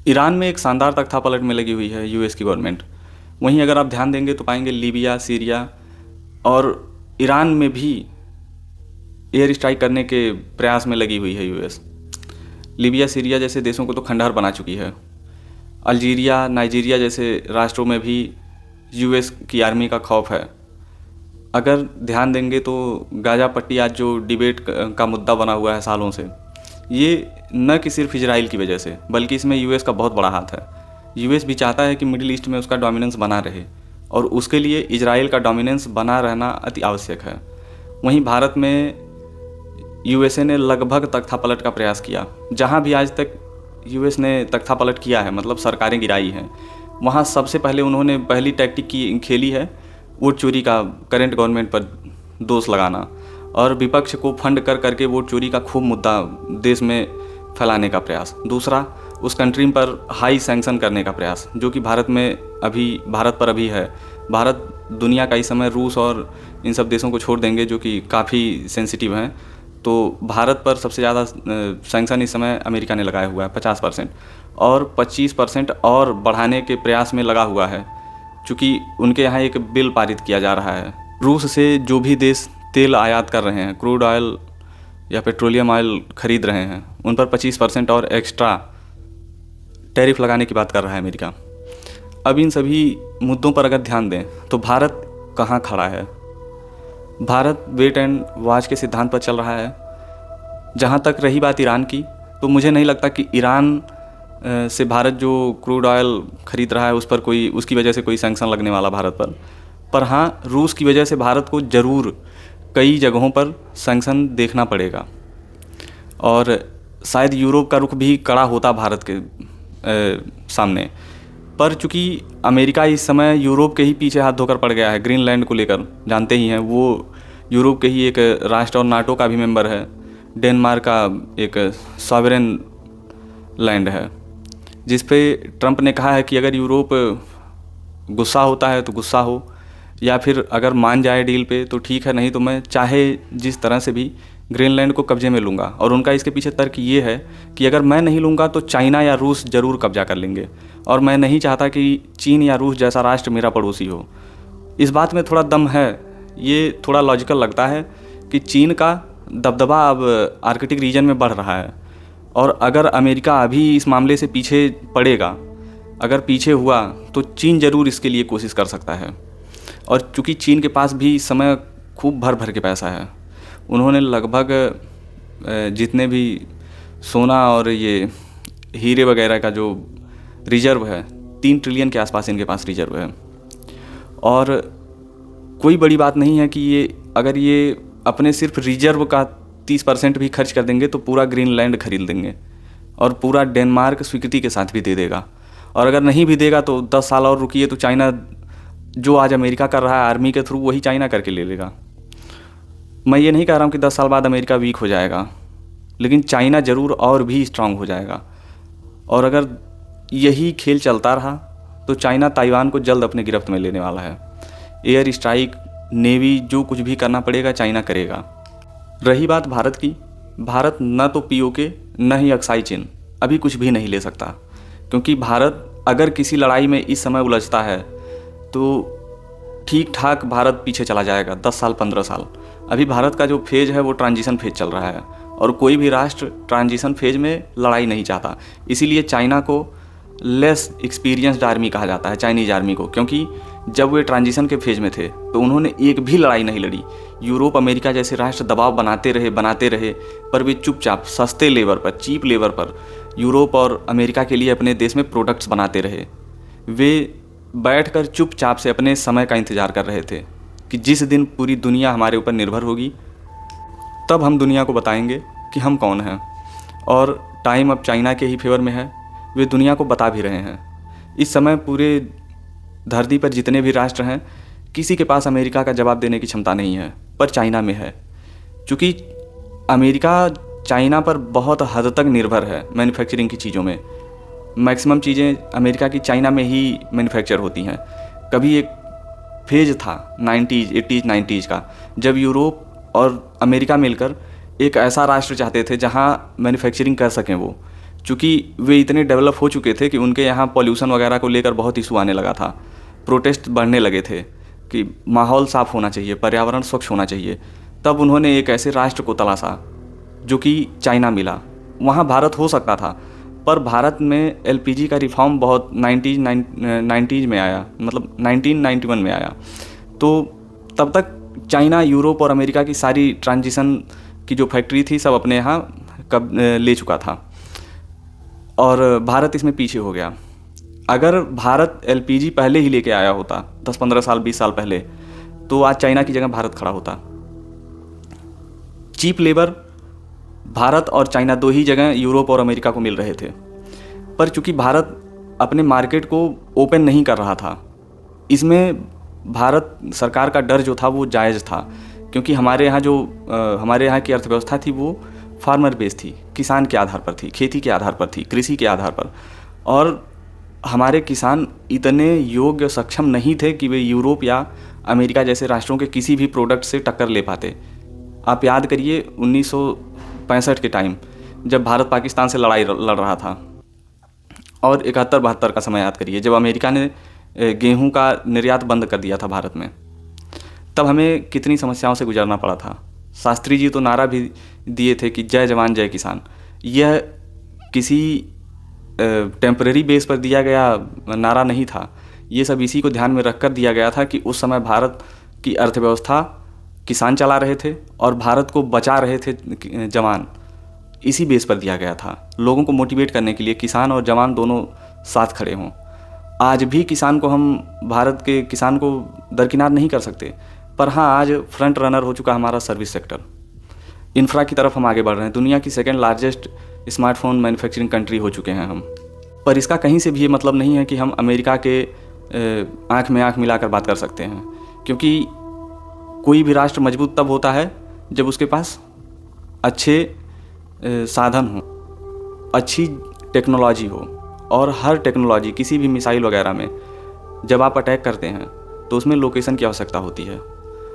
Iran में एक शानदार तख्तापलट में लगी हुई है यूएस की गवर्नमेंट। वहीं अगर आप ध्यान देंगे तो पाएंगे लीबिया, सीरिया और ईरान में भी एयर स्ट्राइक करने के प्रयास में लगी हुई है यूएस। लीबिया, सीरिया जैसे देशों को तो खंडहर बना चुकी है। अल्जीरिया, नाइजीरिया जैसे राष्ट्रों में भी यूएस की आर्मी का खौफ है। अगर ध्यान देंगे तो गाज़ा पट्टी आज जो डिबेट का मुद्दा बना हुआ है सालों से, ये न कि सिर्फ इजराइल की वजह से बल्कि इसमें यूएस का बहुत बड़ा हाथ है। यूएस भी चाहता है कि मिडिल ईस्ट में उसका डोमिनेंस बना रहे और उसके लिए इजराइल का डोमिनेंस बना रहना अति आवश्यक है। वहीं भारत में यूएसए ने लगभग तख्तापलट का प्रयास किया। जहां भी आज तक यूएस ने तख्तापलट किया है, मतलब सरकारें गिराई हैं, वहां सबसे पहले उन्होंने पहली टैक्टिक की खेली है वोट चोरी का, करंट गवर्नमेंट पर दोष लगाना और विपक्ष को फंड कर करके वोट चोरी का खूब मुद्दा देश में फैलाने का प्रयास। दूसरा, उस कंट्री पर हाई सैंक्शन करने का प्रयास, जो कि भारत पर अभी है। भारत दुनिया का इस समय रूस और इन सब देशों को छोड़ देंगे जो कि काफ़ी सेंसिटिव हैं, तो भारत पर सबसे ज़्यादा सैंक्शन इस समय अमेरिका ने लगाया हुआ है 50%, और 25% और बढ़ाने के प्रयास में लगा हुआ है, चूँकि उनके यहाँ एक बिल पारित किया जा रहा है। रूस से जो भी देश तेल आयात कर रहे हैं, क्रूड ऑयल या पेट्रोलियम ऑयल खरीद रहे हैं, उन पर 25% और एक्स्ट्रा टैरिफ लगाने की बात कर रहा है अमेरिका। अब इन सभी मुद्दों पर अगर ध्यान दें तो भारत कहाँ खड़ा है? भारत वेट एंड वॉच के सिद्धांत पर चल रहा है। जहाँ तक रही बात ईरान की, तो मुझे नहीं लगता कि ईरान से भारत जो क्रूड ऑयल खरीद रहा है उस पर उसकी वजह से कोई सैंक्शन लगने वाला भारत पर हाँ, रूस की वजह से भारत को ज़रूर कई जगहों पर सैंक्शन देखना पड़ेगा और शायद यूरोप का रुख भी कड़ा होता भारत के सामने। पर चूँकि अमेरिका इस समय यूरोप के ही पीछे हाथ धोकर पड़ गया है ग्रीनलैंड को लेकर, जानते ही हैं, वो यूरोप के ही एक राष्ट्र और नाटो का भी मेंबर है। डेनमार्क का एक सॉवरेन लैंड है, जिस पे ट्रंप ने कहा है कि अगर यूरोप गुस्सा होता है तो गुस्सा हो, या फिर अगर मान जाए डील पे तो ठीक है, नहीं तो मैं चाहे जिस तरह से भी ग्रीनलैंड को कब्जे में लूँगा। और उनका इसके पीछे तर्क ये है कि अगर मैं नहीं लूँगा तो चाइना या रूस ज़रूर कब्जा कर लेंगे, और मैं नहीं चाहता कि चीन या रूस जैसा राष्ट्र मेरा पड़ोसी हो। इस बात में थोड़ा दम है, ये थोड़ा लॉजिकल लगता है कि चीन का दबदबा अब आर्कटिक रीजन में बढ़ रहा है, और अगर अमेरिका अभी इस मामले से पीछे पड़ेगा, अगर पीछे हुआ तो चीन ज़रूर इसके लिए कोशिश कर सकता है। और चूँकि चीन के पास भी इस समय खूब भर भर के पैसा है, उन्होंने लगभग जितने भी सोना और ये हीरे वगैरह का जो रिजर्व है, 3 ट्रिलियन के आसपास इनके पास रिजर्व है। और कोई बड़ी बात नहीं है कि अगर ये अपने सिर्फ रिजर्व का 30% भी खर्च कर देंगे तो पूरा ग्रीनलैंड खरीद लेंगे और पूरा डेनमार्क स्वीकृति के साथ भी दे देगा। और अगर नहीं भी देगा तो 10 साल और रुकिए तो चाइना, जो आज अमेरिका कर रहा है आर्मी के थ्रू, वही चाइना करके ले लेगा। मैं ये नहीं कह रहा हूँ कि 10 साल बाद अमेरिका वीक हो जाएगा, लेकिन चाइना ज़रूर और भी स्ट्रांग हो जाएगा। और अगर यही खेल चलता रहा तो चाइना ताइवान को जल्द अपने गिरफ्त में लेने वाला है। एयर स्ट्राइक, नेवी, जो कुछ भी करना पड़ेगा चाइना करेगा। रही बात भारत की, भारत न तो पीओके न ही अक्साई चिन अभी कुछ भी नहीं ले सकता, क्योंकि भारत अगर किसी लड़ाई में इस समय उलझता है तो ठीक ठाक भारत पीछे चला जाएगा 10 साल 15 साल। अभी भारत का जो फेज़ है वो ट्रांजिशन फेज चल रहा है, और कोई भी राष्ट्र ट्रांजिशन फेज में लड़ाई नहीं चाहता। इसीलिए चाइना को लेस एक्सपीरियंस्ड आर्मी कहा जाता है, चाइनीज़ आर्मी को, क्योंकि जब वे ट्रांजिशन के फेज में थे तो उन्होंने एक भी लड़ाई नहीं लड़ी। यूरोप, अमेरिका जैसे राष्ट्र दबाव बनाते रहे, पर वे चुपचाप सस्ते लेबर पर, चीप लेबर पर यूरोप और अमेरिका के लिए अपने देश में प्रोडक्ट्स बनाते रहे। वे बैठकर चुपचाप से अपने समय का इंतज़ार कर रहे थे कि जिस दिन पूरी दुनिया हमारे ऊपर निर्भर होगी तब हम दुनिया को बताएंगे कि हम कौन हैं। और टाइम अब चाइना के ही फेवर में है, वे दुनिया को बता भी रहे हैं। इस समय पूरे धरती पर जितने भी राष्ट्र हैं, किसी के पास अमेरिका का जवाब देने की क्षमता नहीं है, पर चाइना में है। क्योंकि अमेरिका चाइना पर बहुत हद तक निर्भर है मैन्युफैक्चरिंग की चीज़ों में। मैक्सिमम चीज़ें अमेरिका की चाइना में ही मैन्युफैक्चर होती हैं। कभी एक फेज था 90s, 80s, 90s का, जब यूरोप और अमेरिका मिलकर एक ऐसा राष्ट्र चाहते थे जहां मैन्युफैक्चरिंग कर सकें वो, चूँकि वे इतने डेवलप हो चुके थे कि उनके यहाँ पॉल्यूशन वगैरह को लेकर बहुत इशू आने लगा था, प्रोटेस्ट बढ़ने लगे थे कि माहौल साफ़ होना चाहिए, पर्यावरण स्वच्छ होना चाहिए। तब उन्होंने एक ऐसे राष्ट्र को तलाशा जो कि चाइना मिला। वहाँ भारत हो सकता था, पर भारत में एलपीजी का रिफॉर्म बहुत 90s में आया, मतलब 1991 में आया। तो तब तक चाइना, यूरोप और अमेरिका की सारी ट्रांजिशन की जो फैक्ट्री थी सब अपने यहाँ कब ले चुका था और भारत इसमें पीछे हो गया। अगर भारत एलपीजी पहले ही लेके आया होता 10-15 साल 20 साल पहले, तो आज चाइना की जगह भारत खड़ा होता। चीप लेबर भारत और चाइना दो ही जगह यूरोप और अमेरिका को मिल रहे थे, पर चूंकि भारत अपने मार्केट को ओपन नहीं कर रहा था, इसमें भारत सरकार का डर जो था वो जायज़ था, क्योंकि हमारे यहाँ की अर्थव्यवस्था थी वो फार्मर बेस थी, किसान के आधार पर थी, खेती के आधार पर थी, कृषि के आधार पर। और हमारे किसान इतने योग्य सक्षम नहीं थे कि वे यूरोप या अमेरिका जैसे राष्ट्रों के किसी भी प्रोडक्ट से टक्कर ले पाते। आप याद करिए 1965 के टाइम जब भारत पाकिस्तान से लड़ाई लड़ रहा था, और 71-72 का समय याद करिए जब अमेरिका ने गेहूं का निर्यात बंद कर दिया था भारत में। तब हमें कितनी समस्याओं से गुजरना पड़ा था। शास्त्री जी तो नारा भी दिए थे कि जय जवान जय किसान। यह किसी टेम्परेरी बेस पर दिया गया नारा नहीं था, ये सब इसी को ध्यान में रखकर दिया गया था कि उस समय भारत की अर्थव्यवस्था किसान चला रहे थे और भारत को बचा रहे थे जवान। इसी बेस पर दिया गया था, लोगों को मोटिवेट करने के लिए किसान और जवान दोनों साथ खड़े हों। आज भी किसान को हम भारत के किसान को दरकिनार नहीं कर सकते, पर हाँ आज फ्रंट रनर हो चुका हमारा सर्विस सेक्टर। इंफ्रा की तरफ हम आगे बढ़ रहे हैं, दुनिया की second largest smartphone manufacturing country हो चुके हैं हम। पर इसका कहीं से भी ये मतलब नहीं है कि हम अमेरिका के आँख में आँख मिलाकर बात कर सकते हैं, क्योंकि कोई भी राष्ट्र मजबूत तब होता है जब उसके पास अच्छे साधन हो, अच्छी टेक्नोलॉजी हो। और हर टेक्नोलॉजी, किसी भी मिसाइल वगैरह में जब आप अटैक करते हैं तो उसमें लोकेशन की आवश्यकता होती है,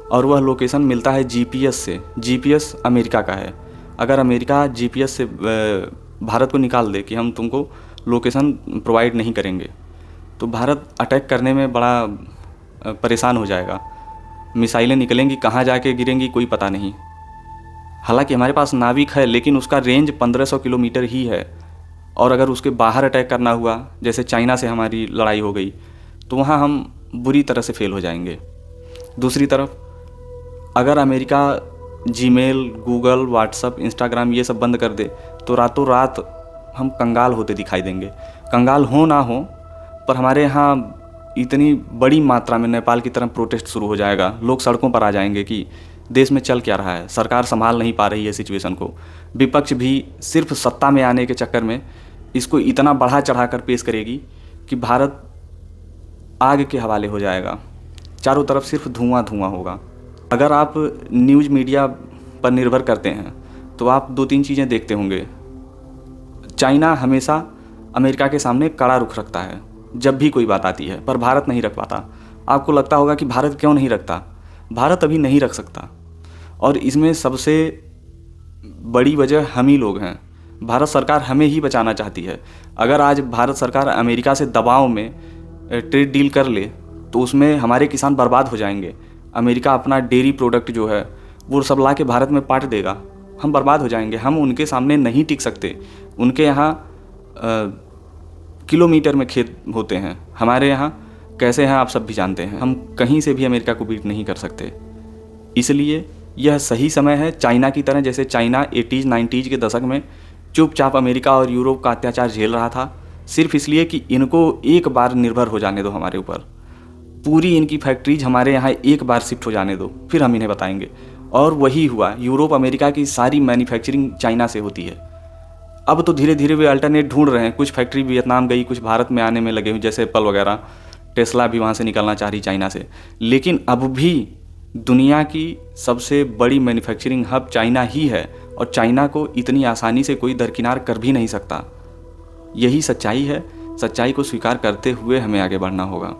और वह लोकेशन मिलता है जीपीएस से। जीपीएस अमेरिका का है। अगर अमेरिका जीपीएस से भारत को निकाल दे कि हम तुमको लोकेशन प्रोवाइड नहीं करेंगे, तो भारत अटैक करने में बड़ा परेशान हो जाएगा। मिसाइलें निकलेंगी, कहाँ जाके गिरेंगी कोई पता नहीं। हालांकि हमारे पास नाविक है, लेकिन उसका रेंज 1500 किलोमीटर ही है, और अगर उसके बाहर अटैक करना हुआ, जैसे चाइना से हमारी लड़ाई हो गई, तो वहाँ हम बुरी तरह से फेल हो जाएंगे। दूसरी तरफ अगर America Gmail, Google, WhatsApp, Instagram ये सब बंद कर दे, तो रातों रात हम कंगाल होते दिखाई देंगे। कंगाल हो ना हो, पर हमारे यहाँ इतनी बड़ी मात्रा में नेपाल की तरह प्रोटेस्ट शुरू हो जाएगा, लोग सड़कों पर आ जाएंगे कि देश में चल क्या रहा है, सरकार संभाल नहीं पा रही है सिचुएशन को। विपक्ष भी सिर्फ सत्ता में आने के चक्कर में इसको इतना बढ़ा चढ़ा कर पेश करेगी कि भारत आग के हवाले हो जाएगा, चारों तरफ सिर्फ धुआं धुआं होगा। अगर आप न्यूज़ मीडिया पर निर्भर करते हैं तो आप 2-3 चीज़ें देखते होंगे। चाइना हमेशा अमेरिका के सामने कड़ा रुख रखता है जब भी कोई बात आती है, पर भारत नहीं रख पाता। आपको लगता होगा कि भारत क्यों नहीं रखता? भारत अभी नहीं रख सकता, और इसमें सबसे बड़ी वजह हम ही लोग हैं। भारत सरकार हमें ही बचाना चाहती है। अगर आज भारत सरकार अमेरिका से दबाव में ट्रेड डील कर ले तो उसमें हमारे किसान बर्बाद हो जाएंगे। अमेरिका अपना डेयरी प्रोडक्ट जो है वो सब ला के भारत में पाट देगा, हम बर्बाद हो जाएंगे। हम उनके सामने नहीं टिक सकते। उनके यहाँ किलोमीटर में खेत होते हैं, हमारे यहाँ कैसे हैं आप सब भी जानते हैं। हम कहीं से भी अमेरिका को बीट नहीं कर सकते। इसलिए यह सही समय है, चाइना की तरह, जैसे चाइना 80s 90s के दशक में चुपचाप अमेरिका और यूरोप का अत्याचार झेल रहा था, सिर्फ इसलिए कि इनको एक बार निर्भर हो जाने दो हमारे ऊपर। पूरी इनकी फैक्ट्रीज हमारे यहाँ एक बार शिफ्ट हो जाने दो, फिर हम इन्हें बताएंगे। और वही हुआ, यूरोप अमेरिका की सारी मैन्युफैक्चरिंग चाइना से होती है। अब तो धीरे धीरे वे अल्टरनेट ढूंढ रहे हैं। कुछ फैक्ट्री वियतनाम गई, कुछ भारत में आने में लगे हुए, जैसे एप्पल वगैरह, टेस्ला भी वहाँ से निकलना चाह रही चाइना से। लेकिन अब भी दुनिया की सबसे बड़ी मैन्युफैक्चरिंग हब चाइना ही है, और चाइना को इतनी आसानी से कोई दरकिनार कर भी नहीं सकता। यही सच्चाई है। सच्चाई को स्वीकार करते हुए हमें आगे बढ़ना होगा।